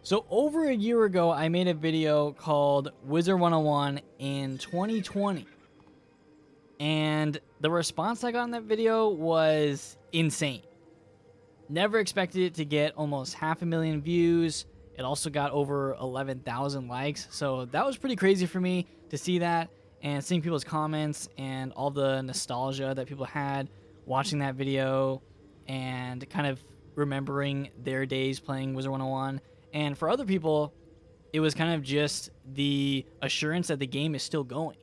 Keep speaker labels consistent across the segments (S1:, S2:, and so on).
S1: So over a year ago, I made a video called Wizard101 in 2020. And the response I got in that video was insane. Never expected it to get almost 500,000 views. It also got over 11,000 likes. So that was pretty crazy for me to see that and seeing people's comments and all the nostalgia that people had watching that video and kind of remembering their days playing Wizard101. And for other people, it was kind of just the assurance that the game is still going.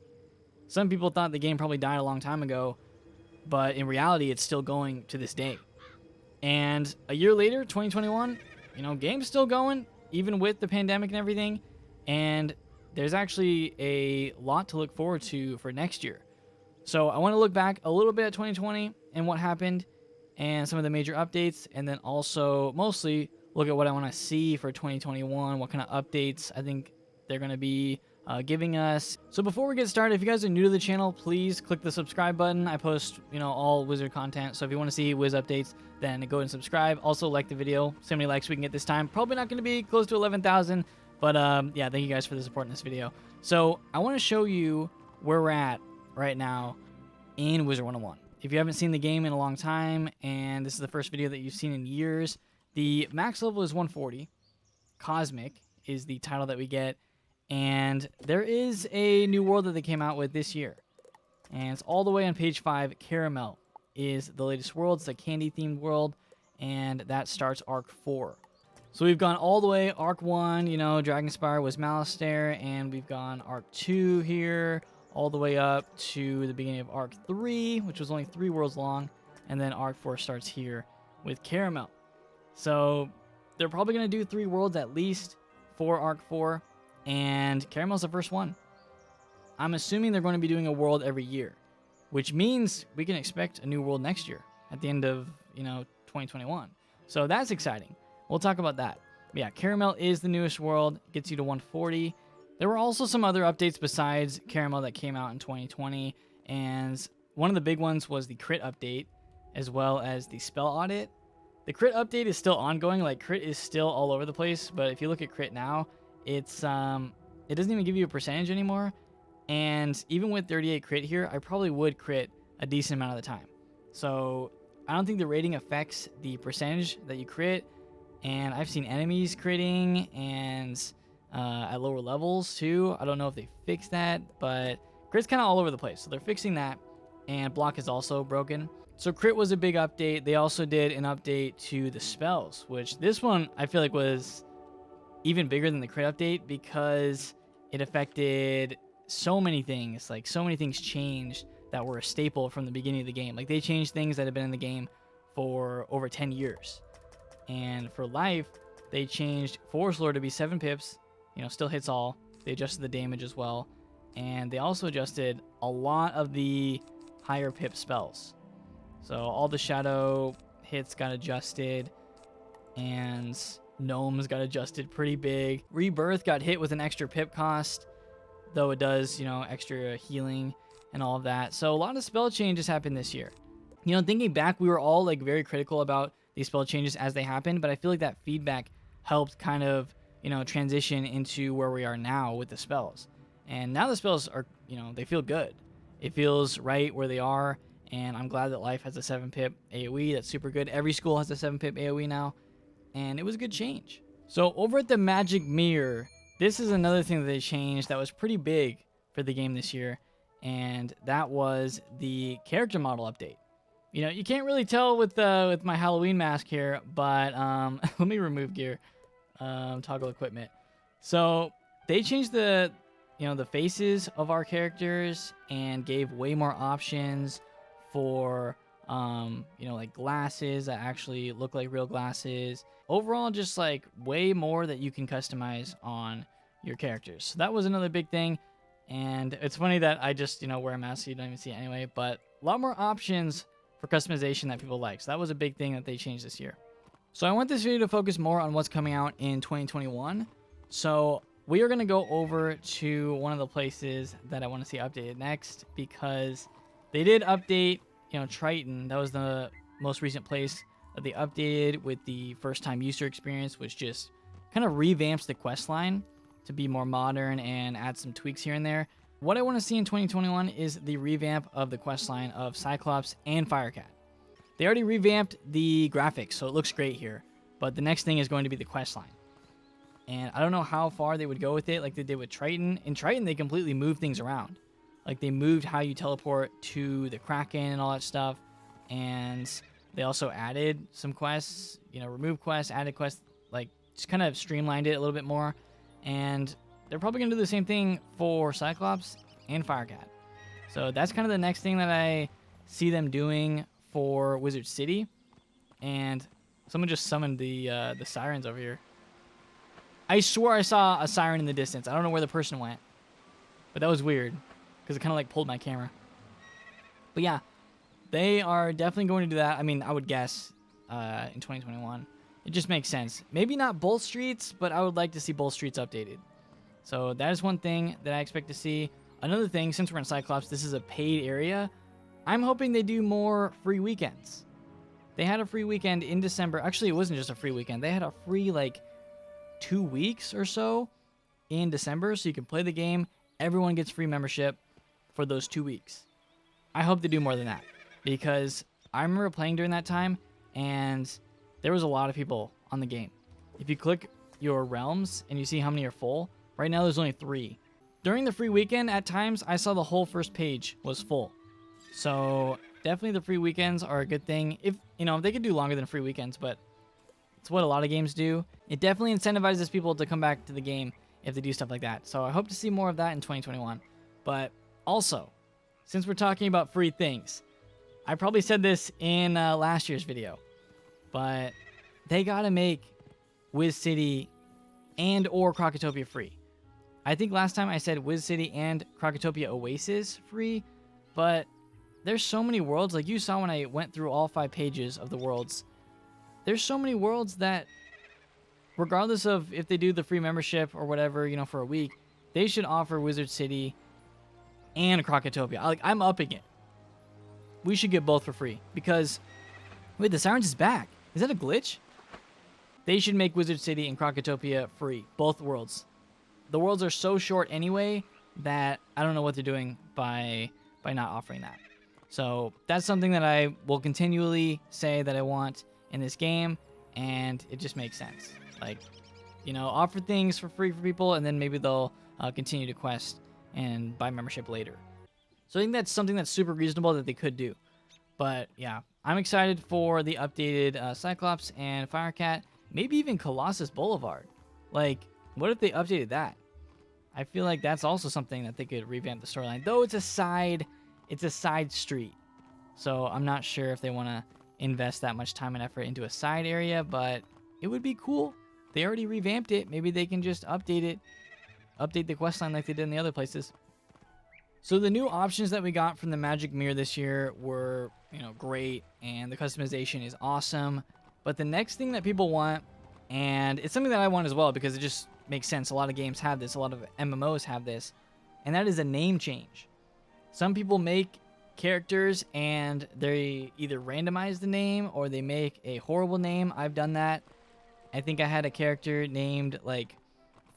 S1: Some people thought the game probably died a long time ago, but in reality, it's still going to this day. And a year later, 2021, game's still going, even with the pandemic and everything. And there's actually a lot to look forward to for next year. So I want to look back a little bit at 2020 and what happened and some of the major updates, and then also mostly look at what I want to see for 2021, what kind of updates I think they're going to be giving us. So before we get started, if you guys are new to the channel, please click the subscribe button. I post, all Wizard content. So if you want to see Wiz updates, then go and subscribe. Also like the video. So many likes we can get this time. Probably not going to be close to 11,000, but yeah, thank you guys for the support in this video. So I want to show you where we're at right now in Wizard101. If you haven't seen the game in a long time, and this is the first video that you've seen in years, the max level is 140. Cosmic is the title that we get. And there is a new world that they came out with this year. And it's all the way on page 5. Karamelle is the latest world. It's a candy-themed world. And that starts Arc 4. So we've gone all the way. Arc 1, Dragonspire was Malastare. And we've gone Arc 2 here, all the way up to the beginning of Arc 3, which was only 3 worlds long. And then Arc 4 starts here with Karamelle. So they're probably going to do 3 worlds at least for Arc 4. And Caramelle's the first one. I'm assuming they're going to be doing a world every year, which means we can expect a new world next year at the end of, 2021. So that's exciting. We'll talk about that. But yeah, Karamelle is the newest world. Gets you to 140. There were also some other updates besides Karamelle that came out in 2020. And one of the big ones was the crit update, as well as the spell audit. The crit update is still ongoing. Like, crit is still all over the place. But if you look at crit now, it's it doesn't even give you a percentage anymore. And even with 38 crit here, I probably would crit a decent amount of the time. So I don't think the rating affects the percentage that you crit. And I've seen enemies critting and at lower levels too. I don't know if they fixed that, but crit's kind of all over the place. So they're fixing that. And block is also broken. So crit was a big update. They also did an update to the spells, which this one I feel like was even bigger than the crit update because it affected so many things. Like, so many things changed that were a staple from the beginning of the game. Like, they changed things that have been in the game for over 10 years. And for life, they changed Force Lore to be 7 pips, still hits all. They adjusted the damage as well. And they also adjusted a lot of the higher pip spells. So all the shadow hits got adjusted, and Gnomes got adjusted pretty big. Rebirth got hit with an extra pip cost, though it does, extra healing and all of that. So a lot of spell changes happened this year. Thinking back, we were all very critical about these spell changes as they happened, but I feel like that feedback helped kind of, transition into where we are now with the spells. And now the spells are, they feel good. It feels right where they are, and I'm glad that Life has a 7 pip AoE. That's super good. Every school has a 7 pip AoE now. And it was a good change. So over at the Magic Mirror, this is another thing that they changed that was pretty big for the game this year. And that was the character model update. You can't really tell with my Halloween mask here, but let me remove gear, toggle equipment. So they changed the faces of our characters and gave way more options for like glasses that actually look like real glasses. Overall, just way more that you can customize on your characters. So that was another big thing. And it's funny that I just, wear a mask so you don't even see it anyway. But a lot more options for customization that people like. So that was a big thing that they changed this year. So I want this video to focus more on what's coming out in 2021. So we are going to go over to one of the places that I want to see updated next, because they did update, Triton. That was the most recent place that they updated with the first time user experience, which just kind of revamps the quest line to be more modern and add some tweaks here and there. What I want to see in 2021 is the revamp of the quest line of Cyclops and Firecat. They already revamped the graphics, so it looks great here. But the next thing is going to be the quest line. And I don't know how far they would go with it like they did with Triton. In Triton, they completely moved things around. Like they moved how you teleport to the Kraken and all that stuff. And they also added some quests, you know, removed quests, added quests, like just kind of streamlined it a little bit more. And they're probably going to do the same thing for Cyclops and Firecat. So that's kind of the next thing that I see them doing for Wizard City. And someone just summoned the sirens over here. I swore I saw a siren in the distance. I don't know where the person went. But that was weird. Because it kind of like pulled my camera. But yeah. They are definitely going to do that. I mean, I would guess in 2021. It just makes sense. Maybe not both streets, but I would like to see both streets updated. So that is one thing that I expect to see. Another thing, since we're in Cyclops, this is a paid area. I'm hoping they do more free weekends. They had a free weekend in December. Actually, it wasn't just a free weekend. They had a free, like, 2 weeks or so in December. So you can play the game. Everyone gets free membership for those 2 weeks. I hope they do more than that. Because I remember playing during that time, and there was a lot of people on the game. If you click your realms and you see how many are full, right now there's only 3. During the free weekend, at times, I saw the whole first page was full. So definitely the free weekends are a good thing. If, you know, they could do longer than free weekends, but it's what a lot of games do. It definitely incentivizes people to come back to the game if they do stuff like that. So I hope to see more of that in 2021. But also, since we're talking about free things, I probably said this in last year's video, but they gotta make Wiz City and or Krokotopia free. I think last time I said Wiz City and Krokotopia Oasis free, but there's so many worlds. Like you saw when I went through all 5 pages of the worlds, there's so many worlds that regardless of if they do the free membership or whatever, you know, for a week, they should offer Wizard City and Krokotopia. Like, I'm upping it. We should get both for free because, wait, the Sirens is back. Is that a glitch? They should make Wizard City and Krokotopia free, both worlds. The worlds are so short anyway that I don't know what they're doing by not offering that. So that's something that I will continually say that I want in this game, and it just makes sense. Like, you know, offer things for free for people, and then maybe they'll continue to quest and buy membership later. So I think that's something that's super reasonable that they could do. But yeah, I'm excited for the updated Cyclops and Firecat, maybe even Colossus Boulevard. Like, what if they updated that? I feel like that's also something that they could revamp the storyline. Though it's a side street. So I'm not sure if they want to invest that much time and effort into a side area, but it would be cool. They already revamped it. Maybe they can just update it. Update the questline like they did in the other places. So the new options that we got from the Magic Mirror this year were, you know, great, and the customization is awesome. But the next thing that people want, and it's something that I want as well because it just makes sense. A lot of games have this, a lot of MMOs have this, and that is a name change. Some people make characters and they either randomize the name or they make a horrible name. I've done that. I think I had a character named like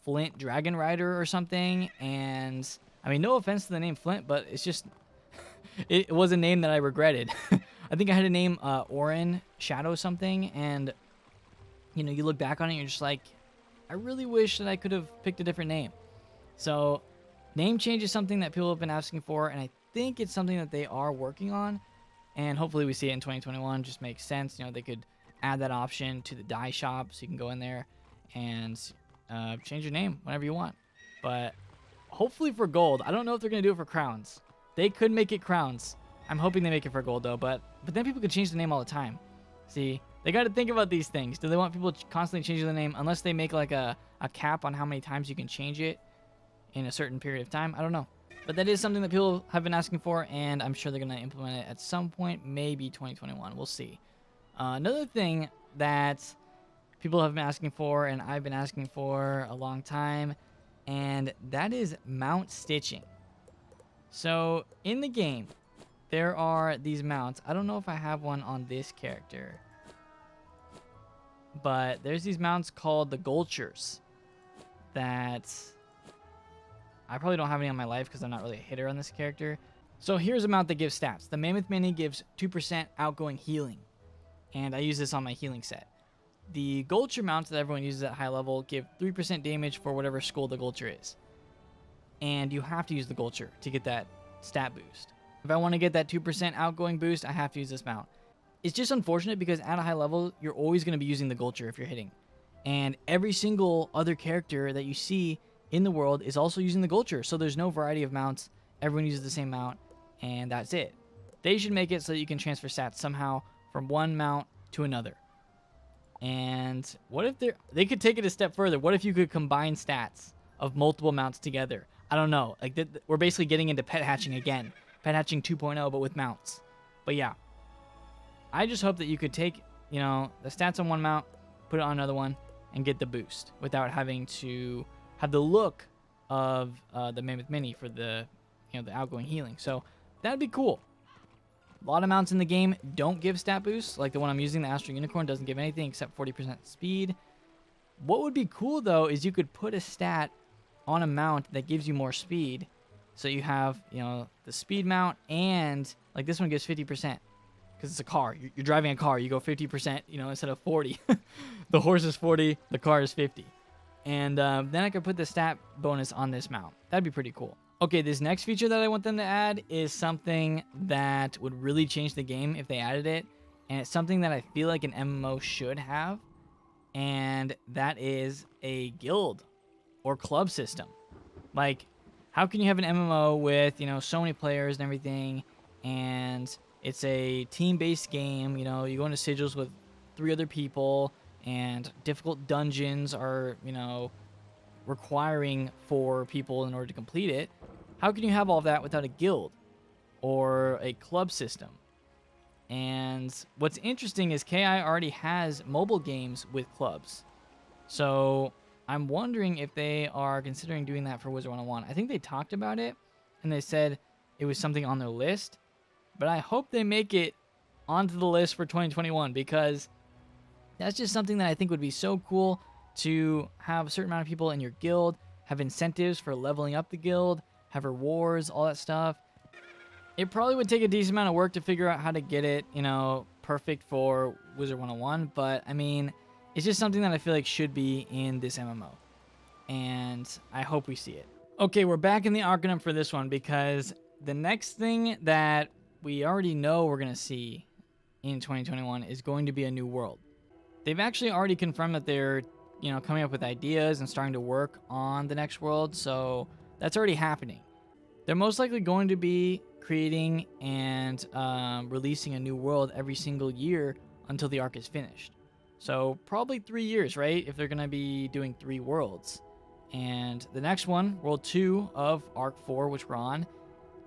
S1: Flint Dragon Rider or something, and I mean, no offense to the name Flint, but it's just, it was a name that I regretted. I think I had a name Orin Shadow something, and, you know, you look back on it and you're just like, I really wish that I could have picked a different name. So, name change is something that people have been asking for, and I think it's something that they are working on, and hopefully we see it in 2021. Just makes sense. You know, they could add that option to the dye shop so you can go in there and change your name whenever you want. But hopefully for gold. I don't know if they're going to do it for crowns. They could make it crowns. I'm hoping they make it for gold, though. But then people could change the name all the time. See, they got to think about these things. Do they want people constantly changing the name unless they make like a cap on how many times you can change it in a certain period of time? I don't know. But that is something that people have been asking for, and I'm sure they're going to implement it at some point, maybe 2021. We'll see. Another thing that people have been asking for, and I've been asking for a long time, and that is mount stitching. So in the game, there are these mounts. I don't know if I have one on this character. but there's these mounts called the Gulchers that I probably don't have any on my life because I'm not really a hitter on this character. So here's a mount that gives stats. The Mammoth Mini gives 2% outgoing healing, and I use this on my healing set. The Gulcher mounts that everyone uses at high level give 3% damage for whatever skull the Gulcher is. And you have to use the Gulcher to get that stat boost. If I want to get that 2% outgoing boost, I have to use this mount. It's just unfortunate because at a high level, you're always going to be using the Gulcher if you're hitting. And every single other character that you see in the world is also using the Gulcher. So there's no variety of mounts. Everyone uses the same mount, and that's it. They should make it so that you can transfer stats somehow from one mount to another. And what if they could take it a step further? What if you could combine stats of multiple mounts together? I don't know. Like we're basically getting into pet hatching again. Pet hatching 2.0, but with mounts. But yeah, I just hope that you could take, you know, the stats on one mount, put it on another one, and get the boost without having to have the look of the Mammoth Mini for the, you know, the outgoing healing. So that'd be cool. A lot of mounts in the game don't give stat boosts. Like the one I'm using, the Astro Unicorn, doesn't give anything except 40% speed. What would be cool, though, is you could put a stat on a mount that gives you more speed. So you have, you know, the speed mount, and like this one gives 50%. Because it's a car. You're driving a car. You go 50%, you know, instead of 40. The horse is 40. The car is 50. And then I could put the stat bonus on this mount. That'd be pretty cool. Okay, this next feature that I want them to add is something that would really change the game if they added it. And it's something that I feel like an MMO should have. And that is a guild or club system. Like, how can you have an MMO with, you know, so many players and everything, and it's a team-based game, you know, you go into sigils with 3 other people, and difficult dungeons are, you know, requiring 4 people in order to complete it. How can you have all of that without a guild or a club system? And what's interesting is KI already has mobile games with clubs. So I'm wondering if they are considering doing that for Wizard101. I think they talked about it, and they said it was something on their list. But I hope they make it onto the list for 2021, because that's just something that I think would be so cool to have a certain amount of people in your guild, have incentives for leveling up the guild, have rewards, all that stuff. It probably would take a decent amount of work to figure out how to get it, you know, perfect for Wizard101, but I mean, it's just something that I feel like should be in this MMO, and I hope we see it. Okay, we're back in the Arcanum for this one, because the next thing that we already know we're going to see in 2021 is going to be a new world. They've actually already confirmed that they're, you know, coming up with ideas and starting to work on the next world, so that's already happening. They're most likely going to be creating and releasing a new world every single year until the arc is finished. So probably 3 years, right? If they're going to be doing 3 worlds. And the next one, World 2 of Arc 4, which we're on,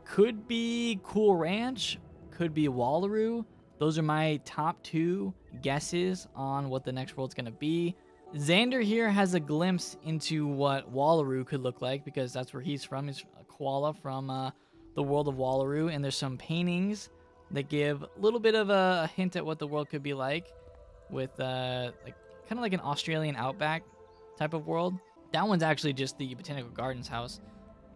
S1: could be Cool Ranch, could be Wallaroo. Those are my top 2 guesses on what the next world's going to be. Xander here has a glimpse into what Wallaroo could look like, because that's where he's from. He's a koala from the world of Wallaroo, and there's some paintings that give a little bit of a hint at what the world could be like, with like kind of like an Australian outback type of world. That one's actually just the Botanical Gardens house.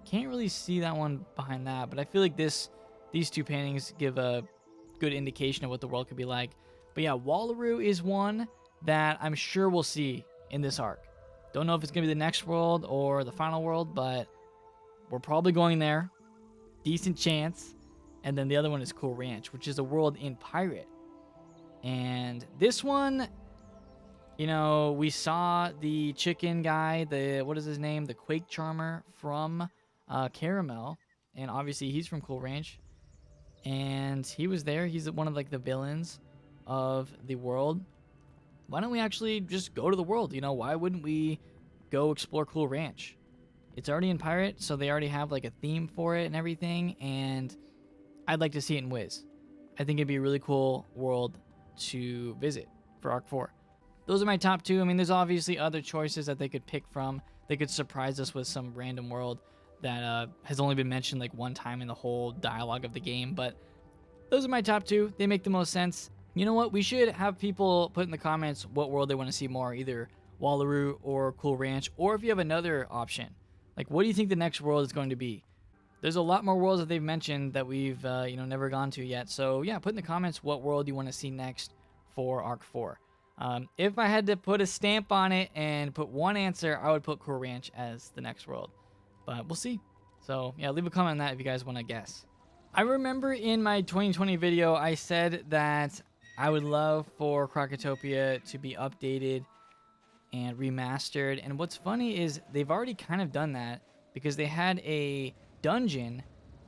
S1: Can't really see that one behind that, but I feel like these 2 paintings give a good indication of what the world could be like. But yeah, Wallaroo is one that I'm sure we'll see in this arc. Don't know if it's going to be the next world or the final world, but we're probably going there. Decent chance. And then the other one is Cool Ranch, which is a world in Pirate. And this one, you know, we saw the chicken guy, what is his name? The Quake Charmer from Karamelle. And obviously he's from Cool Ranch. And he was there. He's one of like the villains of the world. Why don't we actually just go to the world? You know, why wouldn't we go explore Cool Ranch? It's already in Pirate, so they already have like a theme for it and everything. And I'd like to see it in Wiz. I think it'd be a really cool world to visit for Arc 4. Those are my top 2. I mean, there's obviously other choices that they could pick from. They could surprise us with some random world that has only been mentioned like one time in the whole dialogue of the game. But those are my top 2. They make the most sense. You know what? We should have people put in the comments what world they want to see more, either Wallaroo or Cool Ranch, or if you have another option. Like, what do you think the next world is going to be? There's a lot more worlds that they've mentioned that we've, never gone to yet. So, yeah, put in the comments what world you want to see next for Arc 4. If I had to put a stamp on it and put one answer, I would put Cool Ranch as the next world. But we'll see. So, yeah, leave a comment on that if you guys want to guess. I remember in my 2020 video, I said that I would love for Crocotopia to be updated and remastered. And what's funny is they've already kind of done that, because they had a dungeon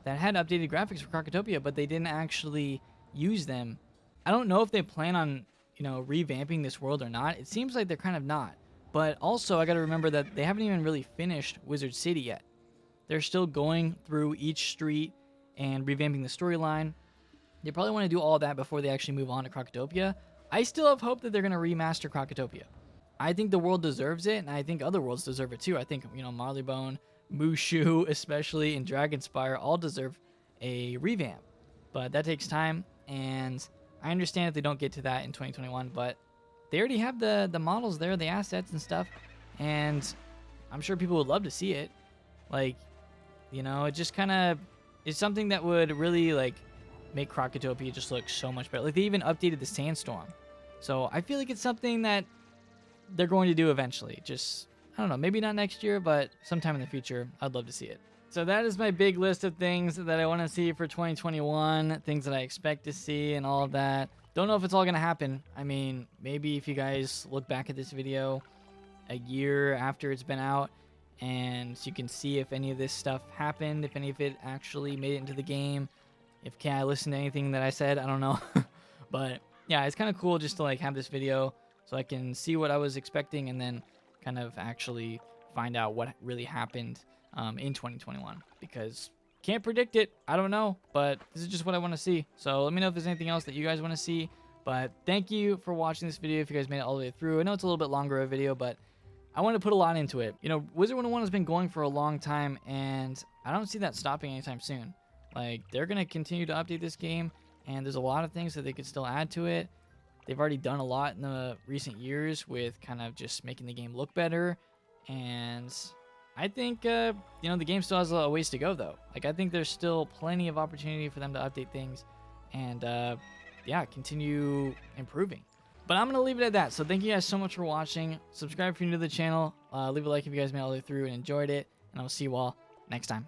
S1: that had updated graphics for Crocotopia, but they didn't actually use them. I don't know if they plan on, revamping this world or not. It seems like they're kind of not. But also, I got to remember that they haven't even really finished Wizard City yet. They're still going through each street and revamping the storyline. They probably want to do all that before they actually move on to Crocotopia. I still have hope that they're going to remaster Crocotopia. I think the world deserves it, and I think other worlds deserve it too. I think, Marleybone, Mushu especially, and Dragonspire all deserve a revamp. But that takes time, and I understand if they don't get to that in 2021, but they already have the models there, the assets and stuff, and I'm sure people would love to see it. Like, it just kind of is something that would really, make Crocotopia just look so much better. Like, they even updated the Sandstorm. So I feel like it's something that they're going to do eventually. Just, I don't know, maybe not next year, but sometime in the future, I'd love to see it. So that is my big list of things that I want to see for 2021, things that I expect to see and all of that. Don't know if it's all going to happen. I mean, maybe if you guys look back at this video a year after it's been out, and you can see if any of this stuff happened, if any of it actually made it into the game. If I listened to anything that I said, I don't know. But yeah, it's kind of cool just to have this video so I can see what I was expecting and then kind of actually find out what really happened in 2021, because can't predict it. I don't know, but this is just what I want to see. So let me know if there's anything else that you guys want to see. But thank you for watching this video. If you guys made it all the way through, I know it's a little bit longer of a video, but I want to put a lot into it. Wizard101 has been going for a long time, and I don't see that stopping anytime soon. They're going to continue to update this game, and there's a lot of things that they could still add to it. They've already done a lot in the recent years with kind of just making the game look better, and I think, the game still has a ways to go, though. I think there's still plenty of opportunity for them to update things and, continue improving. But I'm going to leave it at that. So thank you guys so much for watching. Subscribe if you're new to the channel. Leave a like if you guys made it all the way through and enjoyed it. And I'll see you all next time.